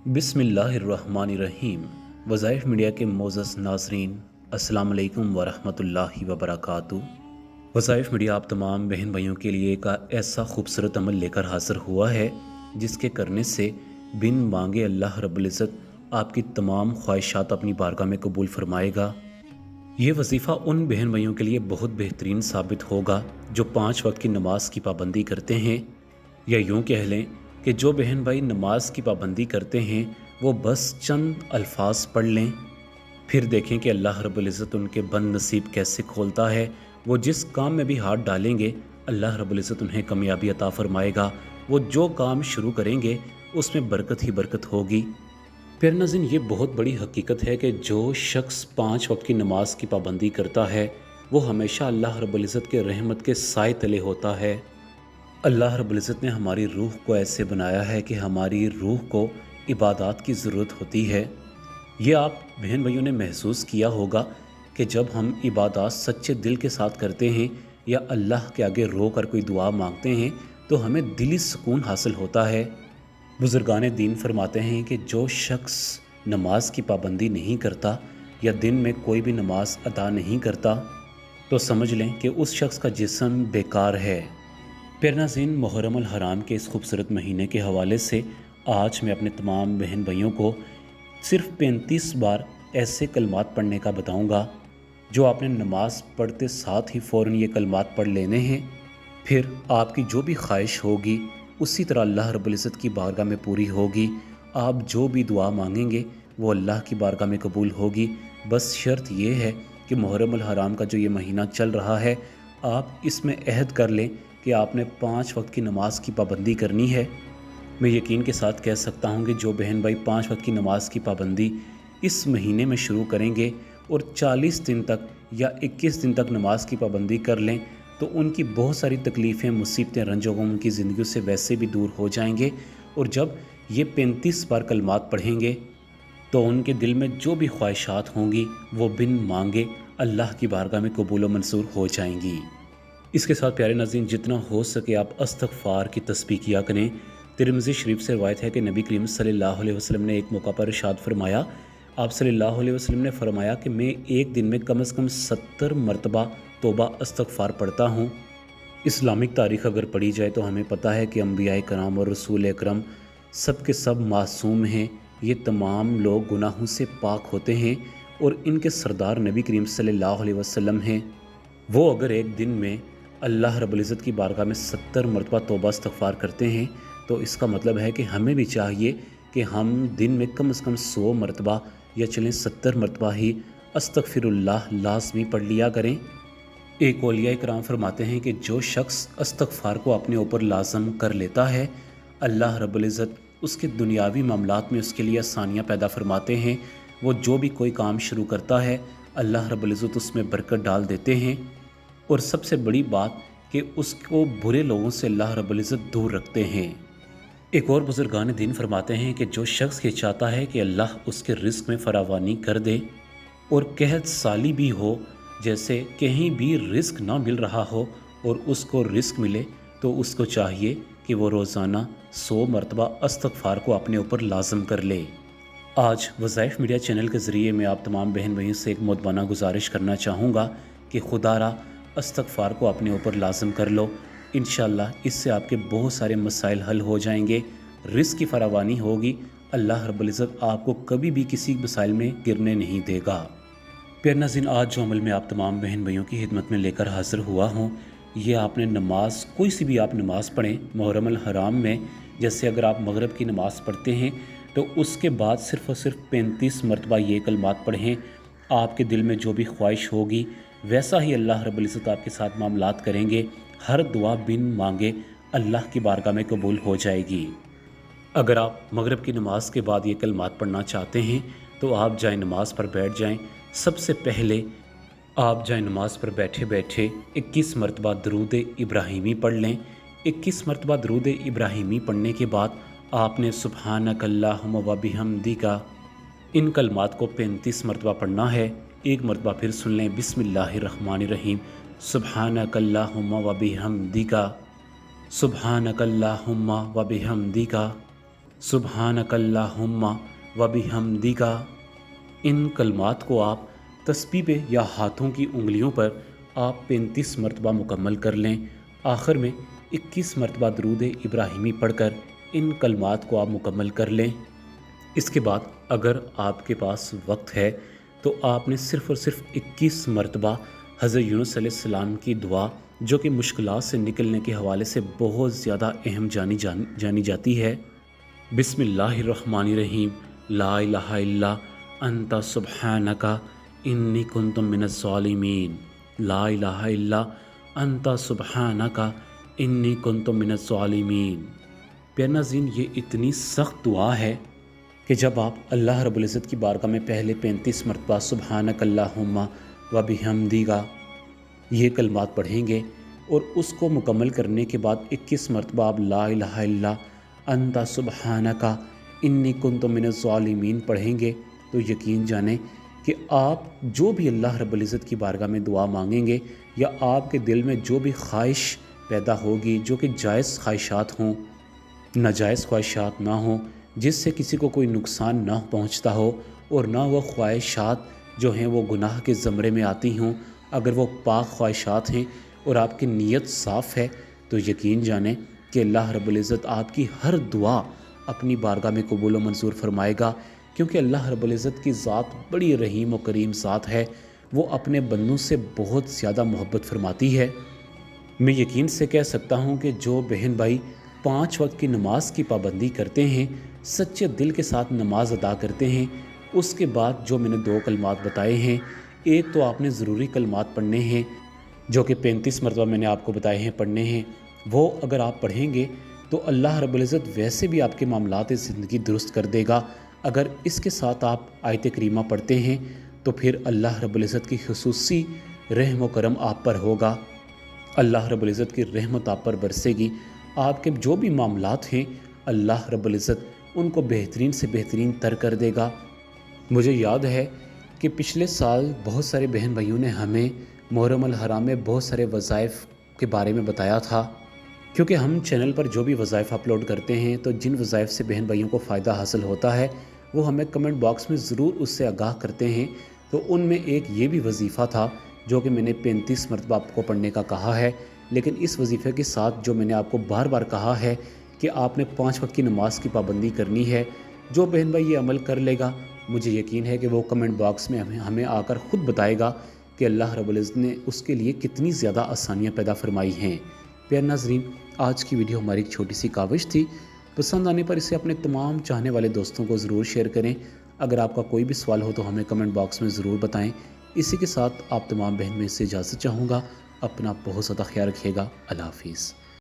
बिस्मिल्लाहिर्रहमानिर्रहीम। वज़ाइफ मीडिया के मोअज़्ज़ज़ नाज़रीन, अस्सलाम वालेकुम वरहमतुल्लाहि वबरकातुहू। वज़ाइफ मीडिया आप तमाम बहन भाइयों के लिए एक ऐसा खूबसूरत अमल लेकर हाज़िर हुआ है जिसके करने से बिन मांगे अल्लाह रब्बुल इज़्ज़त आपकी तमाम ख्वाहिशात अपनी बारगाह में कबूल फरमाएगा। ये वजीफ़ा उन बहन भाइयों के लिए बहुत बेहतरीन साबित होगा जो 5 वक्त की नमाज की पाबंदी करते हैं, या यूँ कह लें कि जो बहन भाई नमाज की पाबंदी करते हैं वो बस चंद अल्फाज पढ़ लें, फिर देखें कि अल्लाह रब्बुल इज़्ज़त उनके बद नसीब कैसे खोलता है। वो जिस काम में भी हाथ डालेंगे अल्लाह रब्बुल इज़्ज़त उन्हें कामयाबी अता फरमाएगा। वो जो काम शुरू करेंगे उसमें बरकत ही बरकत होगी। फिर नाज़रीन, ये बहुत बड़ी हकीकत है कि जो शख्स 5 वक्त की नमाज की पाबंदी करता है वो हमेशा अल्लाह रब्बुल इज़्ज़त के रहमत के साए तले होता है। अल्लाह रब्बुल इज़्ज़त ने हमारी रूह को ऐसे बनाया है कि हमारी रूह को इबादत की ज़रूरत होती है। ये आप बहन भाइयों ने महसूस किया होगा कि जब हम इबादत सच्चे दिल के साथ करते हैं या अल्लाह के आगे रो कर कोई दुआ मांगते हैं तो हमें दिली सुकून हासिल होता है। बुज़ुर्गान दीन फरमाते हैं कि जो शख्स नमाज की पाबंदी नहीं करता या दिन में कोई भी नमाज अदा नहीं करता तो समझ लें कि उस शख्स का जिस्म बेकार है। फिर नाज़रीन, मुहर्रम अल हराम के इस खूबसूरत महीने के हवाले से आज मैं अपने तमाम बहन भाइयों को सिर्फ 35 बार ऐसे कलमात पढ़ने का बताऊंगा जो आपने नमाज पढ़ते साथ ही फ़ौरन ये कलमात पढ़ लेने हैं। फिर आपकी जो भी ख्वाहिश होगी उसी तरह अल्लाह रब्बुल इज़्ज़त की बारगाह में पूरी होगी। आप जो भी दुआ मांगेंगे वो अल्लाह की बारगाह में कबूल होगी। बस शर्त ये है कि मुहर्रम अल हराम का जो ये महीना चल रहा है आप इसमें अहद कर लें कि आपने 5 वक्त की नमाज की पाबंदी करनी है। मैं यकीन के साथ कह सकता हूँ कि जो बहन भाई 5 वक्त की नमाज की पाबंदी इस महीने में शुरू करेंगे और 40 दिन तक या 21 दिन तक नमाज की पाबंदी कर लें तो उनकी बहुत सारी तकलीफ़ें, मुसीबतें, रंजोगम उनकी ज़िंदगी से वैसे भी दूर हो जाएंगे। और जब ये 35 बार कलमात पढ़ेंगे तो उनके दिल में जो भी ख्वाहिशात होंगी वो बिन मांगे अल्लाह की बारगाह में कबूल व मंसूर हो जाएंगी। इसके साथ प्यारे नाज़रीन, जितना हो सके आप इस्तिग़फ़ार की तस्बीह किया करें। तिरमिज़ी शरीफ से रवायत है कि नबी करीम सल्लल्लाहु अलैहि वसल्लम ने एक मौका पर इरशाद फरमाया, आप सल्लल्लाहु अलैहि वसल्लम ने फरमाया कि मैं एक दिन में कम से कम 70 मरतबा तौबा इस्तिग़फ़ार पढ़ता हूँ। इस्लामिक तारीख़ अगर पढ़ी जाए तो हमें पता है कि अम्बिया कराम और रसूल अकरम सब के सब मासूम हैं। ये तमाम लोग गुनाहों से पाक होते हैं और इनके सरदार नबी करीम सल्लल्लाहु अलैहि वसल्लम हैं। वो अगर एक दिन में अल्लाह रब्बुल इज़्ज़त की बारगाह में 70 मरतबा तौबा इस्तिग़फ़ार करते हैं तो इसका मतलब है कि हमें भी चाहिए कि हम दिन में कम से कम 100 मरतबा या चलें 70 मरतबा ही अस्तग़फ़िरुल्लाह लाज़मी पढ़ लिया करें। एक औलिया कराम फरमाते हैं कि जो शख्स इस्तिग़फ़ार को अपने ऊपर लाज़म कर लेता है अल्लाह रब्बुल इज़्ज़त उसके दुनियावी मामलात में उसके लिए आसानियाँ पैदा फरमाते हैं। वो जो भी कोई काम शुरू करता है अल्लाह रब्बुल इज़्ज़त उसमें बरकत डाल देते हैं। और सबसे बड़ी बात कि उसको बुरे लोगों से अल्लाह रब्बुल इज़्ज़त दूर रखते हैं। एक और बुज़ुर्गान दीन फरमाते हैं कि जो शख्स ये चाहता है कि अल्लाह उसके रिज़्क़ में फरावानी कर दे और कहत साली भी हो, जैसे कहीं भी रिज़्क़ ना मिल रहा हो और उसको रिज़्क़ मिले, तो उसको चाहिए कि वो रोज़ाना 100 मरतबा इस्तिग़फ़ार को अपने ऊपर लाज़म कर ले। आज वज़ाइफ मीडिया चैनल के ज़रिए मैं आप तमाम बहन भाइयों से एक मुतबाना गुजारिश करना चाहूँगा कि खुदारा इस्तिग़फ़ार को अपने ऊपर लाज़म कर लो। इंशाअल्लाह इससे आपके बहुत सारे मसाइल हल हो जाएंगे, रिज़्क़ की फरावानी होगी। अल्लाह रब्बुल इज़्ज़त आपको कभी भी किसी मसाइल में गिरने नहीं देगा। प्यारे नाज़रीन, आज जो अमल मैं आप तमाम बहन भाइयों की खिदमत में लेकर हाज़िर हुआ हूँ, ये आपने नमाज कोई सी भी आप नमाज़ पढ़ें मुहर्रम अल हराम में, जैसे अगर आप मगरिब की नमाज़ पढ़ते हैं तो उसके बाद सिर्फ़ और सिर्फ 35 मरतबा ये कलमात पढ़ें। आपके दिल में जो भी ख्वाहिश होगी वैसा ही अल्लाह रब्बुल इज़्ज़त आपके साथ मामलात करेंगे। हर दुआ बिन मांगे अल्लाह की बारगाह में कबूल हो जाएगी। अगर आप मगरिब की नमाज के बाद ये कलमात पढ़ना चाहते हैं तो आप जाए नमाज पर बैठ जाएं। सबसे पहले आप जाए नमाज पर बैठे बैठे 21 मरतबा दरूद इब्राहीमी पढ़ लें। 21 मरतबा दरूद इब्राहीमी पढ़ने के बाद आपने सुब्हानक अल्लाहुम्मा व बिहम्दिका इन कलमात को 35 मरतबा पढ़ना है। एक मरतबा फिर सुन लें, बिस्मिल्लाहिर्रहमानिर्रहीम, सुब्हानक अल्लाहुम्मा व बिहम्दिका, सुब्हानक अल्लाहुम्मा व बिहम्दिका, सुबहानकल्लाहुम्मा व बिहम्दिका। इन कलमात को आप तस्बीह पे या हाथों की उंगलियों पर आप 35 मरतबा मुकम्मल कर लें। आखिर में 21 मरतबा दरूद इब्राहिमी पढ़कर इन कलमात को आप मुकम्मल कर लें। इसके बाद अगर आपके पास वक्त है तो आपने सिर्फ़ और सिर्फ 21 मरतबा हज़रत यूनुस अलैहिस्सलाम की दुआ, जो कि मुश्किलात से निकलने के हवाले से बहुत ज़्यादा अहम जानी जाती है, बिस्मिल्लाहिर्रहमानिर्रहीम, ला इलाहा इल्ला अंता सुब्हानका इन्नी कुन्तु मिनज़्ज़ालिमीन, ला इलाहा इल्ला अंता सुब्हानका इन्नी कुन्तु मिनज़्ज़ालिमीन। प्यारे नाज़रीन, ये इतनी सख्त दुआ है कि जब आप अल्लाह रब्बुल इज़्ज़त की बारगाह में पहले 35 मरतबा सुबहानकल्लाहुम्मा व बिहम्दिका ये कलमात पढ़ेंगे और उसको मुकम्मल करने के बाद 21 मरतबा आप ला इलाहा इल्ला अंता सुब्हानका इन्नी कुन्तु मिनज़्ज़ालिमीन पढ़ेंगे, तो यकीन जानें कि आप जो भी अल्लाह रब्बुल इज़्ज़त की बारगाह में दुआ मांगेंगे या आपके दिल में जो भी ख्वाहिश पैदा होगी, जो कि जायज़ ख्वाहिशात हों, नाजायज़ ख्वाहिशात ना हों, जिससे किसी को कोई नुकसान ना पहुंचता हो, और ना वो ख्वाहिशात जो हैं वो गुनाह के ज़मरे में आती हों, अगर वो पाक ख्वाहिशात हैं और आपकी नीयत साफ़ है, तो यकीन जानें कि अल्लाह रब्बुल इज़्ज़त आपकी हर दुआ अपनी बारगाह में कबूल व मंजूर फरमाएगा। क्योंकि अल्लाह रब्बुल इज़्ज़त की ज़ात बड़ी रहीम और करीम ज़ात है, वो अपने बंदों से बहुत ज़्यादा मोहब्बत फरमाती है। मैं यकीन से कह सकता हूँ कि जो बहन भाई 5 वक्त की नमाज की पाबंदी करते हैं, सच्चे दिल के साथ नमाज अदा करते हैं, उसके बाद जो मैंने 2 कलमात बताए हैं, एक तो आपने ज़रूरी कलमात पढ़ने हैं जो कि 35 मरतबा मैंने आपको बताए हैं पढ़ने हैं, वो अगर आप पढ़ेंगे तो अल्लाह रब्बुल इज़्ज़त वैसे भी आपके मामलात ज़िंदगी दुरुस्त कर देगा। अगर इसके साथ आप आयत करीमा पढ़ते हैं तो फिर अल्लाह रब्बुल इज़्ज़त की खुसूसी रहम व करम आप पर होगा, अल्लाह रब्बुल इज़्ज़त की रहमत आप पर बरसेगी। आपके जो भी मामलात हैं अल्लाह रब्बुल इज़्ज़त उनको बेहतरीन से बेहतरीन तर कर देगा। मुझे याद है कि पिछले साल बहुत सारे बहन भाइयों ने हमें मुहर्रम अल हराम में बहुत सारे वज़ाइफ़ के बारे में बताया था, क्योंकि हम चैनल पर जो भी वज़ाइफ़ अपलोड करते हैं तो जिन वज़ाइफ़ से बहन भाइयों को फ़ायदा हासिल होता है वो हमें कमेंट बॉक्स में ज़रूर उससे आगाह करते हैं। तो उनमें एक ये भी वजीफ़ा था जो कि मैंने 35 मरतबा आपको पढ़ने का कहा है, लेकिन इस वजीफ़े के साथ जो मैंने आपको बार बार कहा है कि आपने 5 वक्त की नमाज की पाबंदी करनी है, जो बहन भाई ये अमल कर लेगा, मुझे यकीन है कि वो कमेंट बॉक्स में हमें आकर ख़ुद बताएगा कि अल्लाह रब्बुल इज़्ज़त ने उसके लिए कितनी ज़्यादा आसानियाँ पैदा फरमाई हैं। प्यारे नाज़रीन, आज की वीडियो हमारी एक छोटी सी काविश थी। पसंद आने पर इसे अपने तमाम चाहने वाले दोस्तों को ज़रूर शेयर करें। अगर आपका कोई भी सवाल हो तो हमें कमेंट बॉक्स में ज़रूर बताएं। इसी के साथ आप तमाम बहन में इससे इजाज़त चाहूँगा। अपना बहुत ज़्यादा ख्याल रखिएगा। अल्लाह हाफ़िज़।